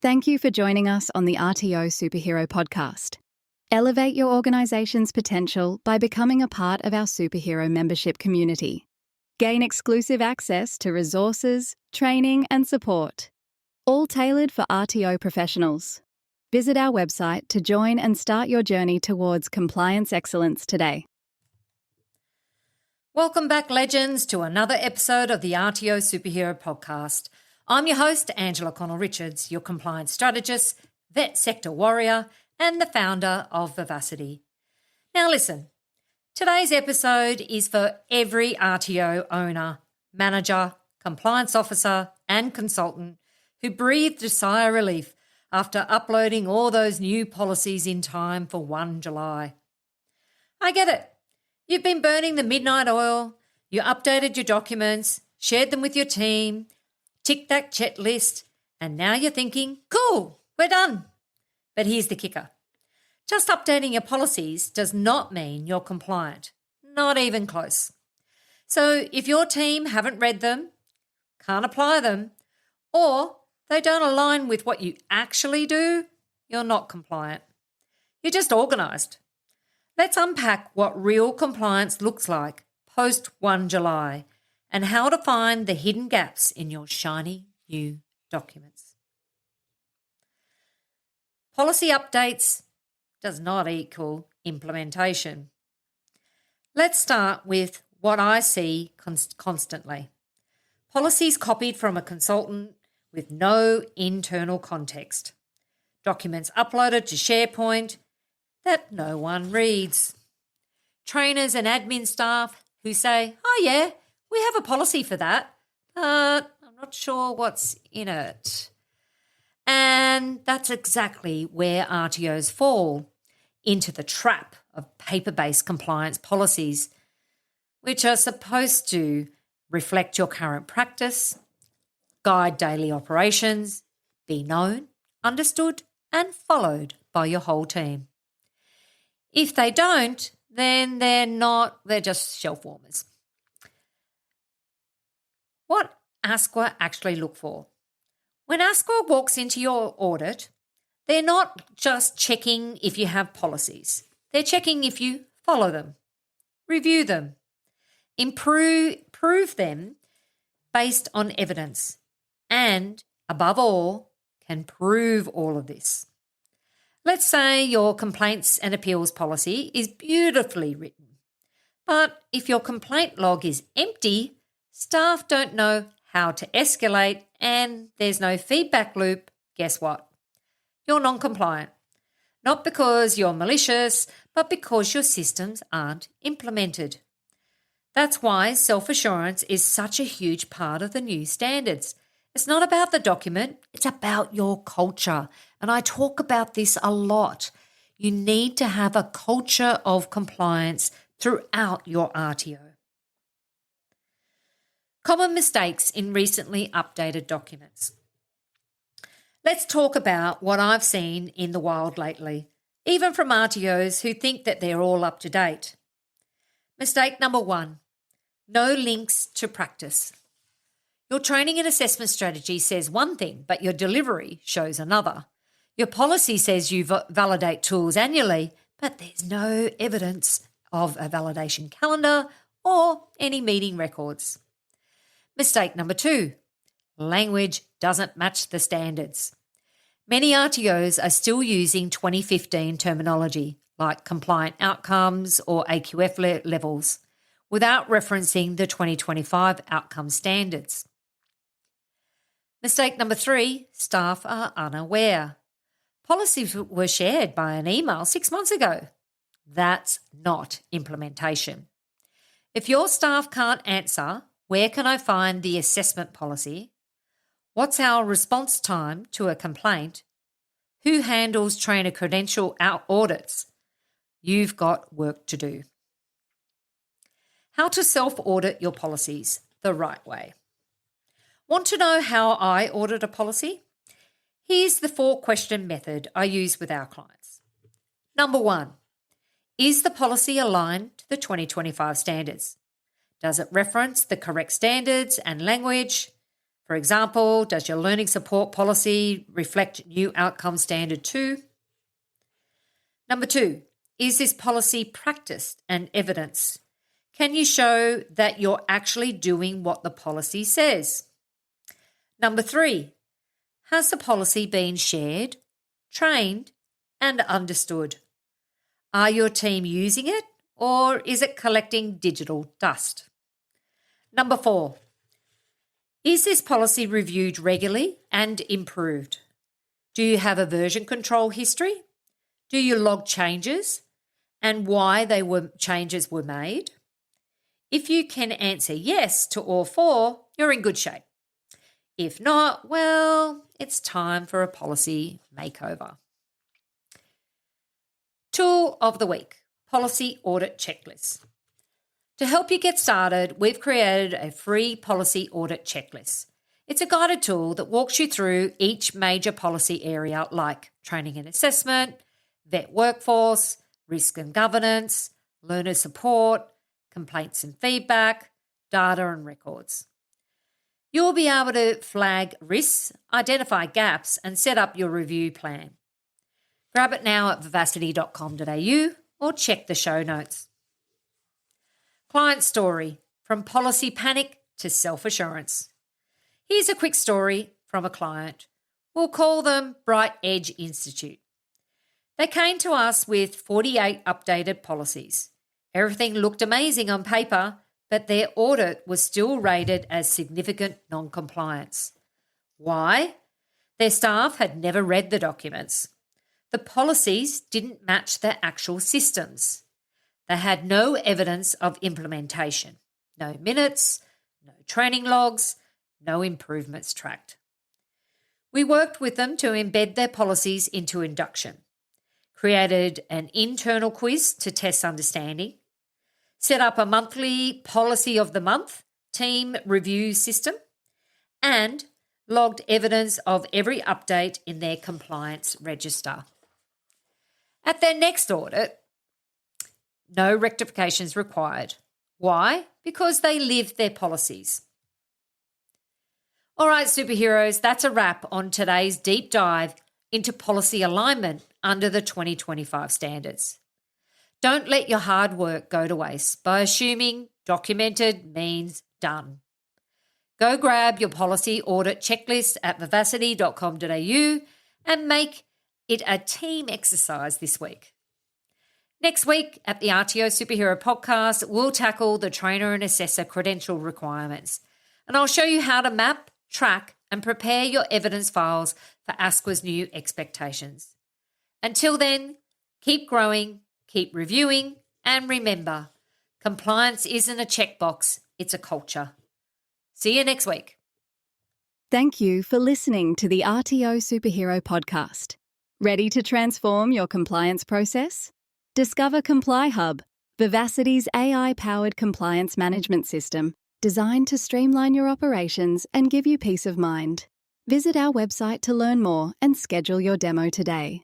Thank you for joining us on the RTO Superhero Podcast. Elevate your organization's potential by becoming a part of our superhero membership community. Gain exclusive access to resources, training, and support, all tailored for RTO professionals. Visit our website to join and start your journey towards compliance excellence today. Welcome back, legends, to another episode of the RTO Superhero Podcast. I'm your host, Angela Connell-Richards, your compliance strategist, vet sector warrior, and the founder of Vivacity. Now listen, today's episode is for every RTO owner, manager, compliance officer, and consultant who breathed a sigh of relief after uploading all those new policies in time for 1 July. I get it. You've been burning the midnight oil, you updated your documents, shared them with your team, ticked that checklist, and now you're thinking, cool, we're done. But here's the kicker. Just updating your policies does not mean you're compliant. Not even close. So if your team haven't read them, can't apply them, or they don't align with what you actually do, you're not compliant. You're just organised. Let's unpack what real compliance looks like post 1 July and how to find the hidden gaps in your shiny new documents. Policy updates does not equal implementation. Let's start with what I see constantly. Policies copied from a consultant with no internal context. Documents uploaded to SharePoint that no one reads. Trainers and admin staff who say, oh yeah, we have a policy for that, but I'm not sure what's in it. And that's exactly where RTOs fall into the trap of paper-based compliance policies, which are supposed to reflect your current practice, guide daily operations, be known, understood, and followed by your whole team. If they don't, then they're just shelf warmers. What ASQA actually look for? When ASQA walks into your audit, they're not just checking if you have policies. They're checking if you follow them, review them, prove them based on evidence, and above all, can prove all of this. Let's say your complaints and appeals policy is beautifully written, but if your complaint log is empty, staff don't know how to escalate and there's no feedback loop, guess what? You're non-compliant. Not because you're malicious, but because your systems aren't implemented. That's why self-assurance is such a huge part of the new standards. It's not about the document, it's about your culture. And I talk about this a lot. You need to have a culture of compliance throughout your RTO. Common mistakes in recently updated documents. Let's talk about what I've seen in the wild lately, even from RTOs who think that they're all up to date. Mistake number 1, no links to practice. Your training and assessment strategy says one thing, but your delivery shows another. Your policy says you validate tools annually, but there's no evidence of a validation calendar or any meeting records. Mistake number 2, language doesn't match the standards. Many RTOs are still using 2015 terminology like compliant outcomes or AQF levels without referencing the 2025 outcome standards. Mistake number 3, staff are unaware. Policies were shared by an email 6 months ago. That's not implementation. If your staff can't answer, where can I find the assessment policy? What's our response time to a complaint? Who handles trainer credential audits? You've got work to do. How to self-audit your policies the right way. Want to know how I audit a policy? Here's the 4-question method I use with our clients. Number 1, is the policy aligned to the 2025 standards? Does it reference the correct standards and language? For example, does your learning support policy reflect new outcome standard 2? Number 2, is this policy practiced and evidenced? Can you show that you're actually doing what the policy says? Number 3, has the policy been shared, trained, and understood? Are your team using it, or is it collecting digital dust? Number 4, is this policy reviewed regularly and improved? Do you have a version control history? Do you log changes and why changes were made? If you can answer yes to all 4, you're in good shape. If not, well, it's time for a policy makeover. Tool of the week, Policy Audit Checklist. To help you get started, we've created a free policy audit checklist. It's a guided tool that walks you through each major policy area like training and assessment, vet workforce, risk and governance, learner support, complaints and feedback, data and records. You'll be able to flag risks, identify gaps, and set up your review plan. Grab it now at vivacity.com.au or check the show notes. Client story, from policy panic to self-assurance. Here's a quick story from a client. We'll call them Bright Edge Institute. They came to us with 48 updated policies. Everything looked amazing on paper, but their audit was still rated as significant non-compliance. Why? Their staff had never read the documents. The policies didn't match their actual systems. They had no evidence of implementation, no minutes, no training logs, no improvements tracked. We worked with them to embed their policies into induction, created an internal quiz to test understanding, set up a monthly policy of the month team review system, and logged evidence of every update in their compliance register. At their next audit, no rectifications required. Why? Because they lived their policies. All right, superheroes, that's a wrap on today's deep dive into policy alignment under the 2025 standards. Don't let your hard work go to waste by assuming documented means done. Go grab your policy audit checklist at vivacity.com.au and make it a team exercise this week. Next week at the RTO Superhero Podcast, we'll tackle the trainer and assessor credential requirements, and I'll show you how to map, track, and prepare your evidence files for ASQA's new expectations. Until then, keep growing, keep reviewing, and remember, compliance isn't a checkbox, it's a culture. See you next week. Thank you for listening to the RTO Superhero Podcast. Ready to transform your compliance process? Discover Comply Hub, Vivacity's AI-powered compliance management system, designed to streamline your operations and give you peace of mind. Visit our website to learn more and schedule your demo today.